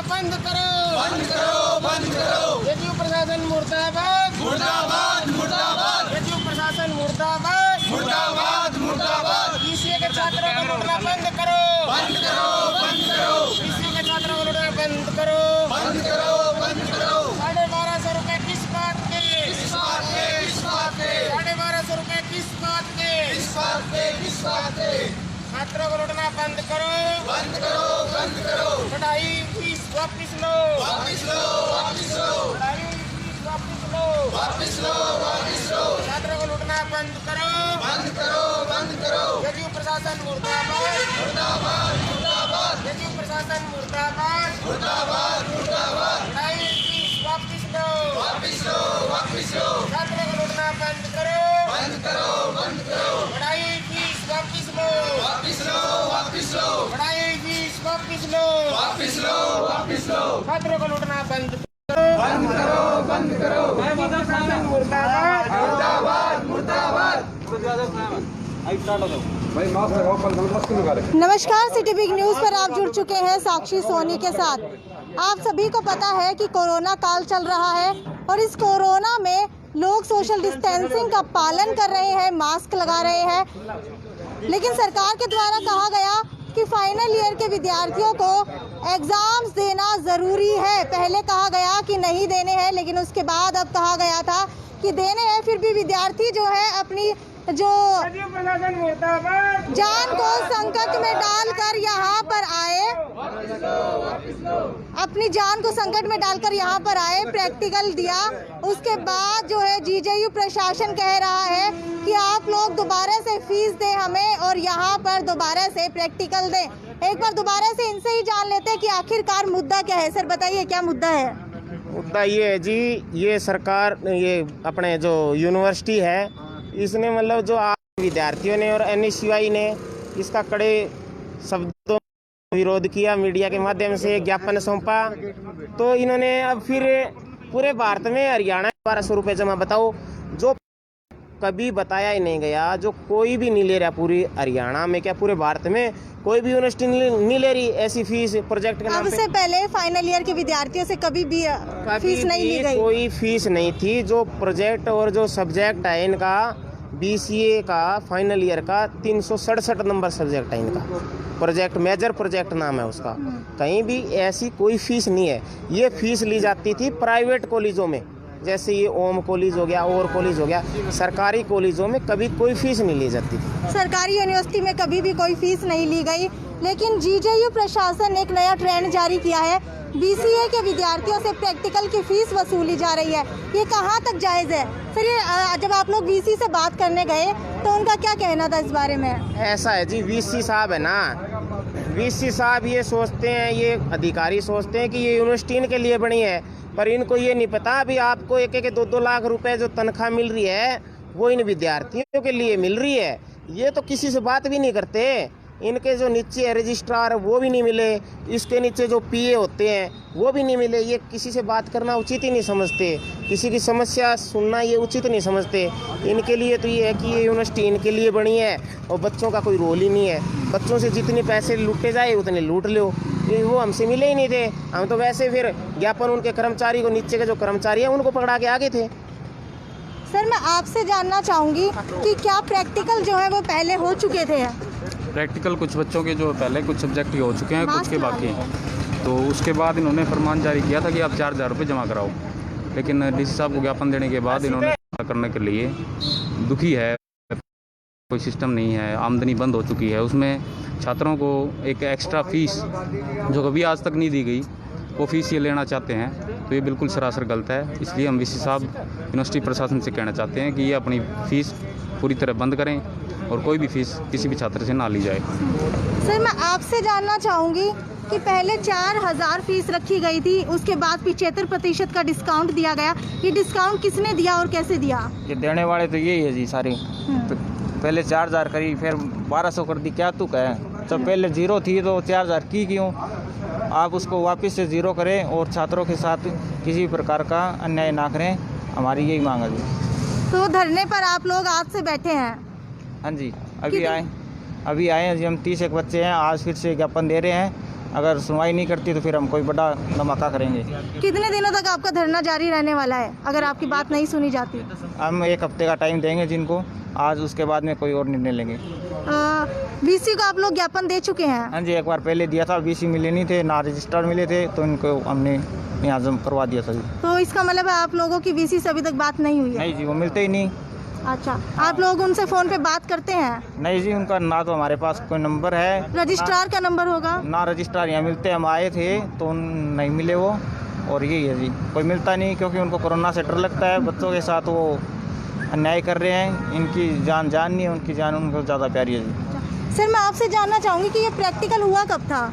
बंद करो, बंद करो, बंद करो। जेडीयू प्रशासन मुर्दाबाद, मुर्दाबाद, मुर्दाबाद। जेडीयू प्रशासन मुर्दाबाद, मुर्दाबाद, मुर्दाबाद। बीसीए के छात्रों को लूटना बंद करो, बंद करो, बंद करो। बीसीए के छात्रों को लूटना बंद करो, बंद करो, बंद करो। 1250 रुपए किस बात के, किस बात के, किस बात के? 1250 रुपए किस बात के, किस बात के, किस बात के? छात्रों को लूटना बंद करो, बंद करो, बंद करो। पढ़ाई फीस वापिस लो, वापिस लो, वापिस लो। पढ़ाई फीस वापिस लो, वापिस लो, वापिस लो। छात्रों को लूटना बंद करो, बंद करो, बंद करो। जेडीयू प्रशासन मुर्दाबाद, मुर्दाबाद, मुर्दाबाद। जेडीयू प्रशासन मुर्दाबाद, मुर्दाबाद, मुर्दाबाद। पढ़ाई फीस वापिस लो, वापिस लो, वापिस लो। छात्रों को लूटना बंद करो, बंद करो, बंद करो। पढ़ाई फीस वापिस लो, वापिस लो, वापिस लो। पढ़ाई फीस वापिस लो, वापिस लो, वापिस लो। छात्रों को लूटना बंद करो, बंद करो, बंद करो। मुर्दाबाद, मुर्दाबाद, मुर्दाबाद। नमस्कार, सिटी बिग न्यूज पर आप जुड़ चुके हैं साक्षी सोनी के साथ। आप सभी को पता है कि कोरोना काल चल रहा है और इस कोरोना में लोग सोशल डिस्टेंसिंग का पालन कर रहे हैं, मास्क लगा रहे हैं। लेकिन सरकार के द्वारा कहा गया कि फाइनल ईयर के विद्यार्थियों को एग्ज़ाम्स देना ज़रूरी है। पहले कहा गया कि नहीं देने हैं, लेकिन उसके बाद अब कहा गया था कि देने हैं। फिर भी विद्यार्थी जो है अपनी जो जान को संकट में डालकर यहाँ पर आए, अपनी जान को संकट में डालकर यहाँ पर आए, प्रैक्टिकल दिया। उसके बाद जो है जीजेयू प्रशासन कह रहा है कि आप लोग दोबारा से फीस दें हमें और यहाँ पर दोबारा से प्रैक्टिकल दें। एक बार दोबारा से इनसे ही जान लेते हैं कि आखिरकार मुद्दा क्या है। सर बताइए, क्या मुद्दा है? मुद्दा ये है जी, ये सरकार, ये अपने जो यूनिवर्सिटी है, इसने मतलब जो विद्यार्थियों ने और एनएसयूआई ने इसका कड़े शब्दों में विरोध किया, मीडिया के माध्यम से ज्ञापन सौंपा। तो इन्होंने अब फिर पूरे भारत में हरियाणा 1200 रुपये जमा, बताओ, जो कभी बताया ही नहीं गया, जो कोई भी नहीं ले रहा पूरी हरियाणा में, क्या पूरे भारत में कोई भी यूनिवर्सिटी नहीं ले रही ऐसी फीस प्रोजेक्ट के नाम पे। से पहले फाइनल ईयर के विद्यार्थियों से कभी भी फीस नहीं ली गई, कोई फीस नहीं थी। जो प्रोजेक्ट और जो सब्जेक्ट है इनका, बीसीए का फाइनल ईयर का 367 नंबर सब्जेक्ट है इनका। प्रोजेक्ट, मेजर प्रोजेक्ट नाम है उसका। कहीं भी ऐसी कोई फीस नहीं है। ये फीस ली जाती थी प्राइवेट कॉलेजों में, जैसे ये ओम कॉलेज हो गया और कॉलेज हो गया। सरकारी कॉलेजों में कभी कोई फीस नहीं ली जाती थी। सरकारी यूनिवर्सिटी में कभी भी कोई फीस नहीं ली गई। लेकिन जीजेयू प्रशासन ने एक नया ट्रेंड जारी किया है। बीसीए के विद्यार्थियों से प्रैक्टिकल की फीस वसूली जा रही है। ये कहाँ तक जायज़ है? फिर जब आप लोग वीसी से बात करने गए तो उनका क्या कहना था इस बारे में? ऐसा है जी, वीसी साहब है ना, वीसी साहब ये सोचते हैं, ये अधिकारी सोचते हैं कि ये यूनिवर्सिटी इनके लिए बनी है, पर इनको ये नहीं पता अभी आपको 1-2 लाख रुपए जो तनख्वाह मिल रही है वो इन विद्यार्थियों के लिए मिल रही है। ये तो किसी से बात भी नहीं करते। इनके जो नीचे रजिस्ट्रार वो भी नहीं मिले, इसके नीचे जो पीए होते हैं वो भी नहीं मिले। ये किसी से बात करना उचित ही नहीं समझते, किसी की समस्या सुनना ये उचित नहीं समझते। इनके लिए तो ये है कि ये यूनिवर्सिटी इनके लिए बनी है और बच्चों का कोई रोल ही नहीं है। बच्चों से जितने पैसे लूटे जाए उतने लूट लो। वो हमसे मिले ही नहीं थे, हम तो वैसे फिर ज्ञापन उनके कर्मचारी को, नीचे के जो कर्मचारी हैं उनको पकड़ा के आगे थे। सर मैं आपसे जानना चाहूँगी कि क्या प्रैक्टिकल जो है वो पहले हो चुके थे? प्रैक्टिकल कुछ बच्चों के जो पहले कुछ सब्जेक्ट हो चुके हैं, कुछ के बाकी हैं। तो उसके बाद इन्होंने फरमान जारी किया था कि आप 4000 रुपये जमा कराओ। लेकिन डीसी साहब को ज्ञापन देने के बाद इन्होंने करने के लिए दुखी है, कोई सिस्टम नहीं है, आमदनी बंद हो चुकी है। उसमें छात्रों को एक एक्स्ट्रा फीस जो कभी आज तक नहीं दी गई, वो फीस ये लेना चाहते हैं, तो ये बिल्कुल सरासर गलत है। इसलिए हम वीसी साहब यूनिवर्सिटी प्रशासन से कहना चाहते हैं कि ये अपनी फ़ीस पूरी तरह बंद करें और कोई भी फीस किसी भी छात्र से ना ली जाए। सर मैं आपसे जानना चाहूँगी कि पहले 4000 फीस रखी गई थी, उसके बाद 75% का डिस्काउंट दिया गया। ये डिस्काउंट किसने दिया और कैसे दिया? ये देने वाले तो यही है जी सारे। तो पहले 4000 करी, फिर 1200 कर दी। क्या तुक है? जब पहले 0 थी तो 4000 की क्यों? आप उसको वापस से 0 करें और छात्रों के साथ किसी प्रकार का अन्याय ना करें, हमारी यही मांग है जी। तो धरने पर आप लोग आज से बैठे हैं? हाँ जी, अभी आए हैं जी हम। 30 एक बच्चे हैं, आज फिर से ज्ञापन दे रहे हैं अगर सुनवाई नहीं करती तो फिर हम कोई बड़ा धमाका करेंगे। कितने दिनों तक आपका धरना जारी रहने वाला है अगर आपकी बात नहीं सुनी जाती? हम 1 हफ्ते का टाइम देंगे जिनको, आज उसके बाद में कोई और निर्णय लेंगे। बीसी को आप लोग ज्ञापन दे चुके हैं? हाँ जी, एक बार पहले दिया था, बीसी मिले नहीं थे, ना रजिस्टर मिले थे, तो इनको हमने यहाँ जम करवा दिया था जी। तो इसका मतलब है आप लोगों की बीसी से अभी तक बात नहीं हुई है? नहीं जी, वो मिलते ही नहीं। अच्छा, आप लोग उनसे फ़ोन पे बात करते हैं? नहीं जी, उनका ना तो हमारे पास कोई नंबर है, रजिस्ट्रार का नंबर होगा? ना रजिस्ट्रार यहाँ मिलते। हम आए थे तो नहीं मिले वो, और यही है जी, कोई मिलता नहीं, क्योंकि उनको कोरोना से डर लगता है। बच्चों के साथ वो अन्याय कर रहे हैं, इनकी जान नहीं है, उनकी जान उनको ज़्यादा प्यारी है जी। सर, मैं आपसे जानना चाहूँगी कि ये प्रैक्टिकल हुआ कब था?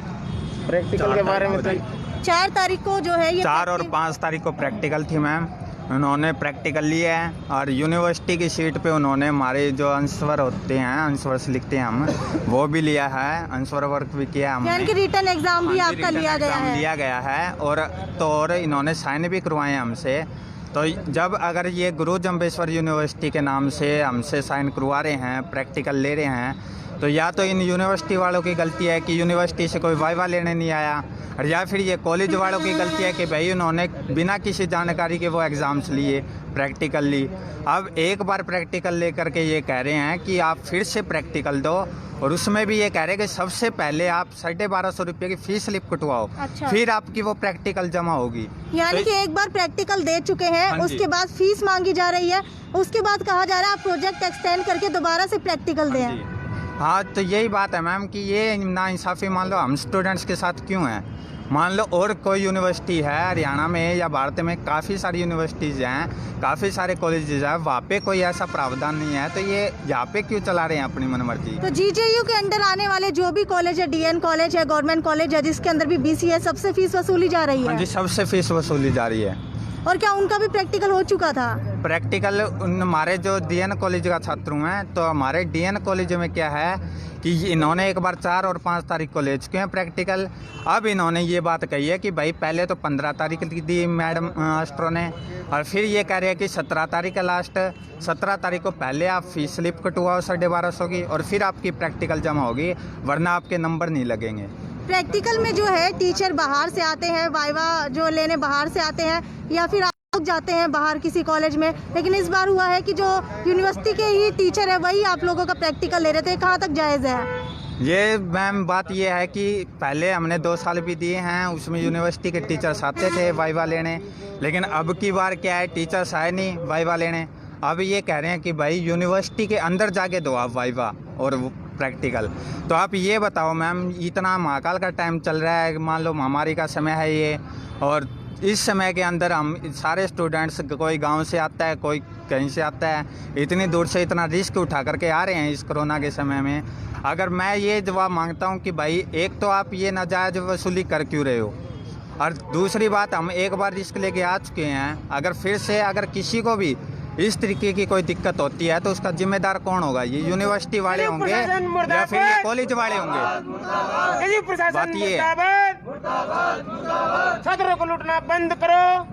प्रैक्टिकल के बारे में तो 4 तारीख को जो है ये 4 और 5 तारीख को प्रैक्टिकल थी मैम। उन्होंने प्रैक्टिकल लिया है और यूनिवर्सिटी की सीट पे उन्होंने हमारे जो आंसर होते हैं, आंसर्स लिखते हैं हम, वो भी लिया है, आंसर वर्क भी किया हमने। यानी कि रिटर्न एग्जाम भी आपका लिया गया है? और इन्होंने साइन भी करवाए हमसे। तो जब अगर ये गुरु जम्बेश्वर यूनिवर्सिटी के नाम से हमसे साइन करवा रहे हैं, प्रैक्टिकल ले रहे हैं, तो या तो इन यूनिवर्सिटी वालों की गलती है कि यूनिवर्सिटी से कोई वाइवा लेने नहीं आया, और या फिर ये कॉलेज वालों की गलती है कि भाई उन्होंने बिना किसी जानकारी के वो एग्ज़ाम्स लिए, प्रैक्टिकल ली। अब एक बार प्रैक्टिकल लेकर के ये कह रहे हैं कि आप फिर से प्रैक्टिकल दो, और उसमें भी ये कह रहे हैं कि सबसे पहले आप 1250 रुपये की फ़ीस स्लिप कटवाओ। अच्छा। फिर आपकी वो प्रैक्टिकल जमा होगी। यानी कि एक बार प्रैक्टिकल दे चुके हैं, हाँ जी। उसके बाद फीस मांगी जा रही है, उसके बाद कहा जा रहा है आप प्रोजेक्ट एक्सटेंड करके दोबारा से प्रैक्टिकल दें। हाँ, तो यही बात है मैम कि ये नाइंसाफ़ी मान लो हम स्टूडेंट्स के साथ क्यों है। मान लो और कोई यूनिवर्सिटी है हरियाणा में या भारत में, काफ़ी सारी यूनिवर्सिटीज़ हैं, काफ़ी सारे कॉलेजेस हैं, वहाँ पे कोई ऐसा प्रावधान नहीं है, तो ये यहाँ पे क्यों चला रहे हैं अपनी मनमर्जी। तो जीजेयू के अंडर आने वाले जो भी कॉलेज है, डीएन कॉलेज है, गवर्नमेंट कॉलेज है, जिसके अंदर भी बीसी है, सबसे फीस वसूली जा रही हाँ है? जी, सबसे फीस वसूली जा रही है। और क्या उनका भी प्रैक्टिकल हो चुका था? प्रैक्टिकल हमारे जो डीएन कॉलेज का छात्र हैं, तो हमारे डीएन कॉलेज में क्या है कि इन्होंने एक बार 4 और 5 तारीख को ले चुके हैं प्रैक्टिकल। अब इन्होंने ये बात कही है कि भाई पहले तो 15 तारीख दी मैडम मास्टरों ने, और फिर ये कह रहे हैं कि 17 तारीख का लास्ट, 17 तारीख को पहले आप फीस स्लिप कटवाओ 1250 की, और फिर आपकी प्रैक्टिकल जमा होगी, वरना आपके नंबर नहीं लगेंगे। प्रैक्टिकल में जो है टीचर बाहर से आते हैं, वाइवा जो लेने बाहर से आते हैं, या फिर आप लोग जाते हैं बाहर किसी कॉलेज में, लेकिन इस बार हुआ है कि जो यूनिवर्सिटी के ही टीचर है वही आप लोगों का प्रैक्टिकल ले रहे थे। कहाँ तक जायज़ है ये मैम? बात ये है कि पहले हमने 2 साल भी दिए हैं, उसमें यूनिवर्सिटी के टीचर्स आते थे वाइवा लेने, लेकिन अब की बार क्या है, टीचर्स आए नहीं वाइवा लेने। अब ये कह रहे हैं कि भाई यूनिवर्सिटी के अंदर जाके दो आप वाइवा और प्रैक्टिकल। तो आप ये बताओ मैम, इतना महाकाल का टाइम चल रहा है, मान लो महामारी का समय है ये, और इस समय के अंदर हम सारे स्टूडेंट्स, कोई गांव से आता है, कोई कहीं से आता है, इतनी दूर से इतना रिस्क उठा करके आ रहे हैं इस कोरोना के समय में। अगर मैं ये जवाब मांगता हूं कि भाई एक तो आप ये नाजायज़ वसूली कर क्यों रहे हो, और दूसरी बात, हम एक बार रिस्क लेके आ चुके हैं, अगर फिर से अगर किसी को भी इस तरीके की कोई दिक्कत होती है तो उसका जिम्मेदार कौन होगा? ये यूनिवर्सिटी वाले होंगे या फिर ये कॉलेज वाले होंगे? बात ये है। छात्रों को लूटना बंद करो,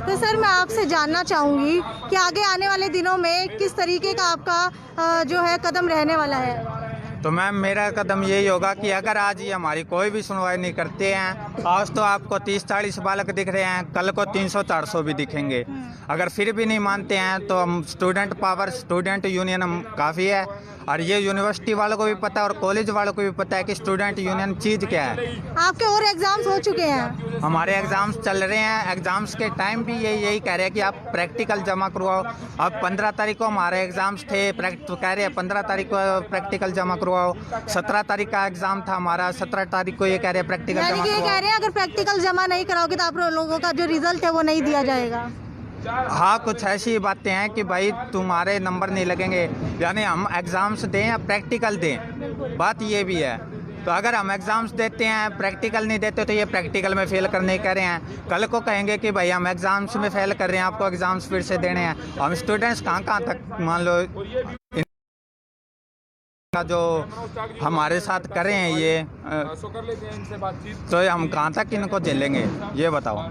तो सर, मैं आपसे जानना चाहूँगी कि आगे आने वाले दिनों में किस तरीके का आपका जो है कदम रहने वाला है? तो मैम, मेरा कदम यही होगा कि अगर आज ये हमारी कोई भी सुनवाई नहीं करते हैं, आज तो आपको 30-40 बालक दिख रहे हैं, कल को 300-400 भी दिखेंगे। अगर फिर भी नहीं मानते हैं तो हम स्टूडेंट पावर, स्टूडेंट यूनियन हम काफ़ी है, और ये यूनिवर्सिटी वालों को भी पता है और कॉलेज वालों को भी पता है कि स्टूडेंट यूनियन चीज़ क्या है। आपके और एग्जाम्स हो चुके हैं? हमारे एग्ज़ाम्स चल रहे हैं, एग्ज़ाम्स के टाइम भी यही कह रहे हैं कि आप प्रैक्टिकल जमा करवाओ। अब 15 तारीख को हमारे एग्ज़ाम्स थे, कह रहे हैं 15 तारीख को प्रैक्टिकल जमा करवाओ। 17 तारीख का एग्ज़ाम था हमारा, 17 तारीख को ये कह रहे हैं प्रैक्टिकल जमा यानी कि ये कह रहे हैं अगर प्रैक्टिकल जमा नहीं कराओगे तो आप लोगों का जो रिजल्ट है वो नहीं दिया जाएगा? हाँ, कुछ ऐसी बातें हैं कि भाई तुम्हारे नंबर नहीं लगेंगे, यानी हम एग्ज़ाम्स दें या प्रैक्टिकल दें, बात ये भी है। तो अगर हम एग्ज़ाम्स देते हैं, प्रैक्टिकल नहीं देते, तो ये प्रैक्टिकल में फ़ेल करने कह रहे हैं, कल को कहेंगे कि भाई हम एग्ज़ाम्स में फ़ेल कर रहे हैं, आपको एग्ज़ाम्स फिर से देने हैं। हम स्टूडेंट्स कहाँ तक मान लो जो हमारे साथ कर रहे हैं ये, तो हम कहाँ तक इनको झेलेंगे, ये बताओ।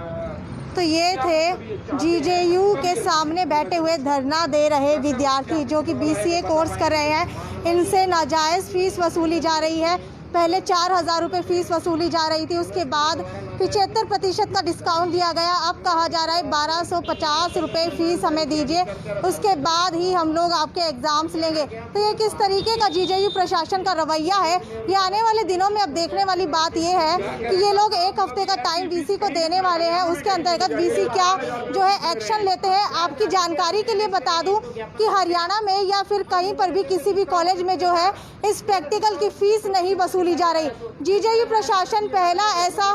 तो ये थे जीजेयू के सामने बैठे हुए धरना दे रहे विद्यार्थी जो कि बीसीए कोर्स कर रहे हैं। इनसे नाजायज़ फीस वसूली जा रही है। पहले 4,000 रुपये फीस वसूली जा रही थी, उसके बाद 75% का डिस्काउंट दिया गया। अब कहा जा रहा है 1250 रुपये फीस हमें दीजिए, उसके बाद ही हम लोग आपके एग्ज़ाम्स लेंगे। तो ये किस तरीके का जीजेयू प्रशासन का रवैया है, ये आने वाले दिनों में अब देखने वाली बात ये है कि ये लोग 1 हफ्ते का टाइम वीसी को देने वाले हैं। उसके अंतर्गत वीसी क्या जो है एक्शन लेते हैं। आपकी जानकारी के लिए बता दूं कि हरियाणा में या फिर कहीं पर भी किसी भी कॉलेज में जो है इस प्रैक्टिकल की फीस नहीं वसूली जा रही। जीजेयू प्रशासन पहला ऐसा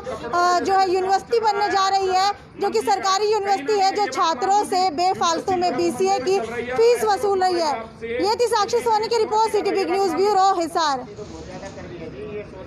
जो है यूनिवर्सिटी बनने जा रही है जो कि सरकारी यूनिवर्सिटी है, जो छात्रों से बेफालतू में बीसीए की फीस वसूल रही है। ये थी साक्षी सोनी की report, city big news bureau, Hisar.